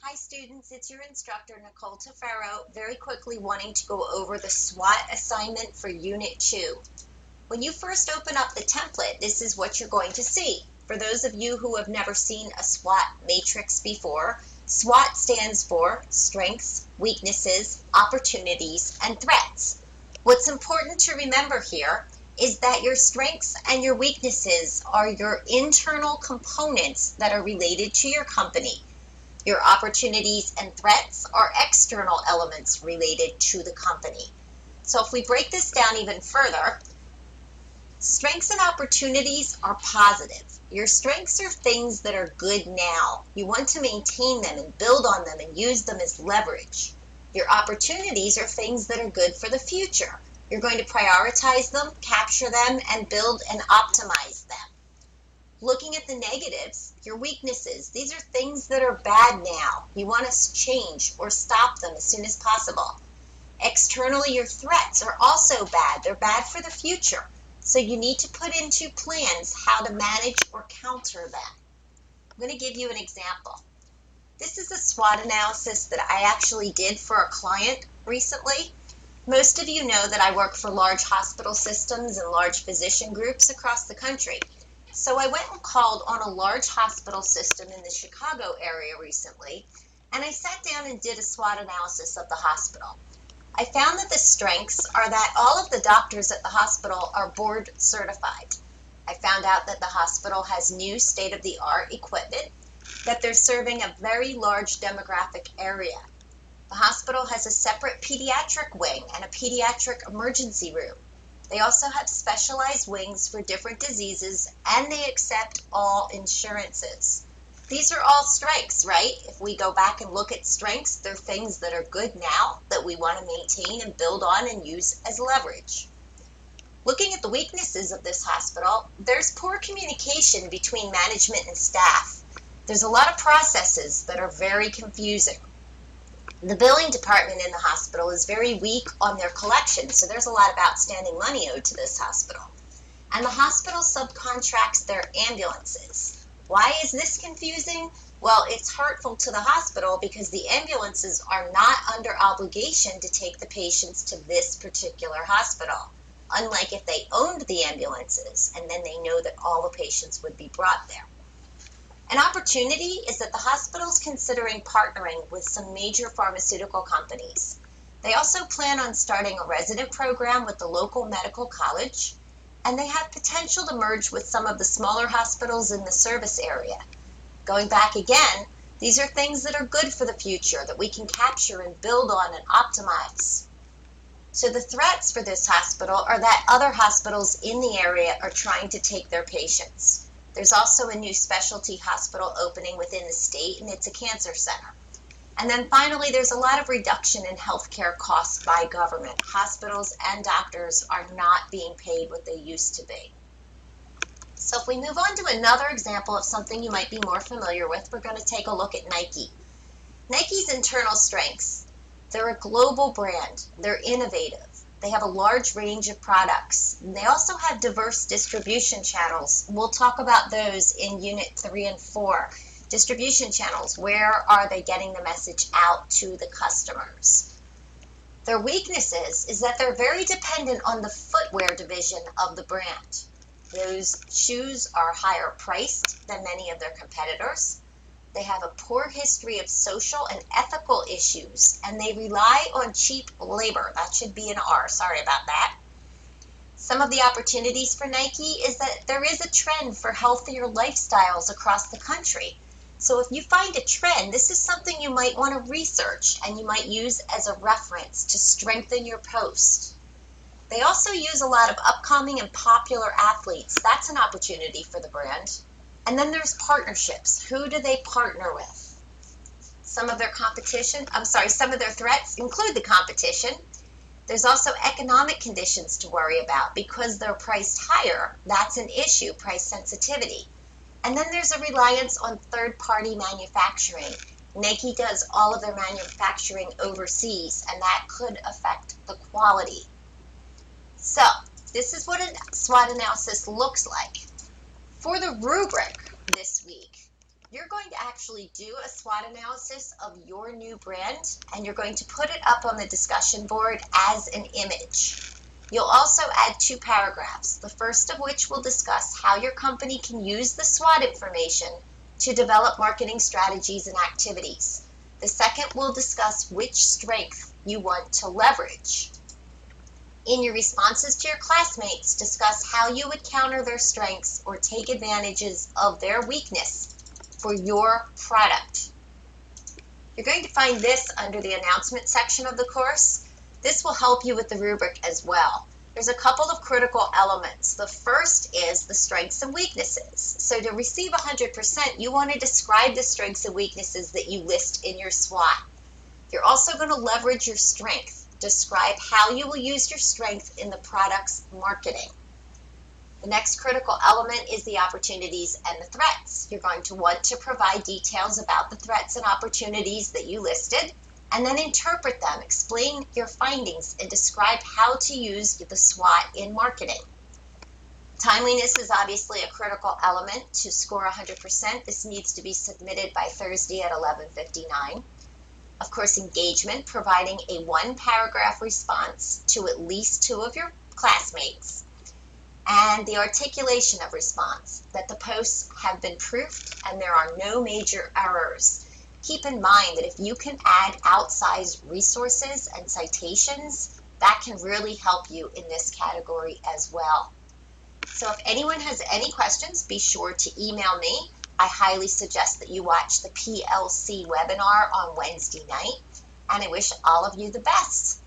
Hi students, it's your instructor Nicole Tafaro, very quickly wanting to go over the SWOT assignment for Unit 2. When you first open up the template, this is what you're going to see. For those of you who have never seen a SWOT matrix before, SWOT stands for Strengths, Weaknesses, Opportunities, and Threats. What's important to remember here is that your strengths and your weaknesses are your internal components that are related to your company. Your opportunities and threats are external elements related to the company. So if we break this down even further, strengths and opportunities are positive. Your strengths are things that are good now. You want to maintain them and build on them and use them as leverage. Your opportunities are things that are good for the future. You're going to prioritize them, capture them, and build and optimize them. Looking at the negatives, your weaknesses, these are things that are bad now. You want to change or stop them as soon as possible. Externally, your threats are also bad. They're bad for the future. So you need to put into plans how to manage or counter them. I'm going to give you an example. This is a SWOT analysis that I actually did for a client recently. Most of you know that I work for large hospital systems and large physician groups across the country. So I went and called on a large hospital system in the Chicago area recently, and I sat down and did a SWOT analysis of the hospital. I found that the strengths are that all of the doctors at the hospital are board certified. I found out that the hospital has new state-of-the-art equipment, that they're serving a very large demographic area. The hospital has a separate pediatric wing and a pediatric emergency room. They also have specialized wings for different diseases, and they accept all insurances. These are all strengths, right? If we go back and look at strengths, they're things that are good now that we want to maintain and build on and use as leverage. Looking at the weaknesses of this hospital, there's poor communication between management and staff. There's a lot of processes that are very confusing. The billing department in the hospital is very weak on their collections, so there's a lot of outstanding money owed to this hospital. And the hospital subcontracts their ambulances. Why is this confusing? Well, it's hurtful to the hospital because the ambulances are not under obligation to take the patients to this particular hospital, unlike if they owned the ambulances and then they know that all the patients would be brought there. An opportunity is that the hospital is considering partnering with some major pharmaceutical companies. They also plan on starting a resident program with the local medical college, and they have potential to merge with some of the smaller hospitals in the service area. Going back again, these are things that are good for the future that we can capture and build on and optimize. So the threats for this hospital are that other hospitals in the area are trying to take their patients. There's also a new specialty hospital opening within the state, and it's a cancer center. And then finally, there's a lot of reduction in healthcare costs by government. Hospitals and doctors are not being paid what they used to be. So if we move on to another example of something you might be more familiar with, we're going to take a look at Nike. Nike's internal strengths. They're a global brand. They're innovative. They have a large range of products. And they also have diverse distribution channels. We'll talk about those in Unit 3 and 4. Distribution channels, where are they getting the message out to the customers? Their weaknesses is that they're very dependent on the footwear division of the brand. Those shoes are higher priced than many of their competitors. They have a poor history of social and ethical issues, and they rely on cheap labor. That should be an R, sorry about that. Some of the opportunities for Nike is that there is a trend for healthier lifestyles across the country. So if you find a trend, this is something you might want to research and you might use as a reference to strengthen your post. They also use a lot of upcoming and popular athletes. That's an opportunity for the brand. And then there's partnerships. Who do they partner with? Some of their threats include the competition. There's also economic conditions to worry about because they're priced higher. That's an issue, price sensitivity. And then there's a reliance on third-party manufacturing. Nike does all of their manufacturing overseas, and that could affect the quality. So this is what a SWOT analysis looks like. For the rubric this week, You're going to actually do a SWOT analysis of your new brand, and you're going to put it up on the discussion board as an image. You'll also add 2 paragraphs, the first of which will discuss how your company can use the SWOT information to develop marketing strategies and activities. The second will discuss which strength you want to leverage. In your responses to your classmates, discuss how you would counter their strengths or take advantages of their weakness for your product. You're going to find this under the announcement section of the course. This will help you with the rubric as well. There's a couple of critical elements. The first is the strengths and weaknesses. So to receive 100%, you want to describe the strengths and weaknesses that you list in your SWOT. You're also going to leverage your strength. Describe how you will use your strength in the product's marketing. The next critical element is the opportunities and the threats. You're going to want to provide details about the threats and opportunities that you listed, and then interpret them, explain your findings, and describe how to use the SWOT in marketing. Timeliness is obviously a critical element. To score 100%, this needs to be submitted by Thursday at 11:59. Of course, engagement, providing a 1-paragraph response to at least 2 of your classmates. And the articulation of response, that the posts have been proofed and there are no major errors. Keep in mind that if you can add outsized resources and citations, that can really help you in this category as well. So if anyone has any questions, be sure to email me. I highly suggest that you watch the PLC webinar on Wednesday night, and I wish all of you the best.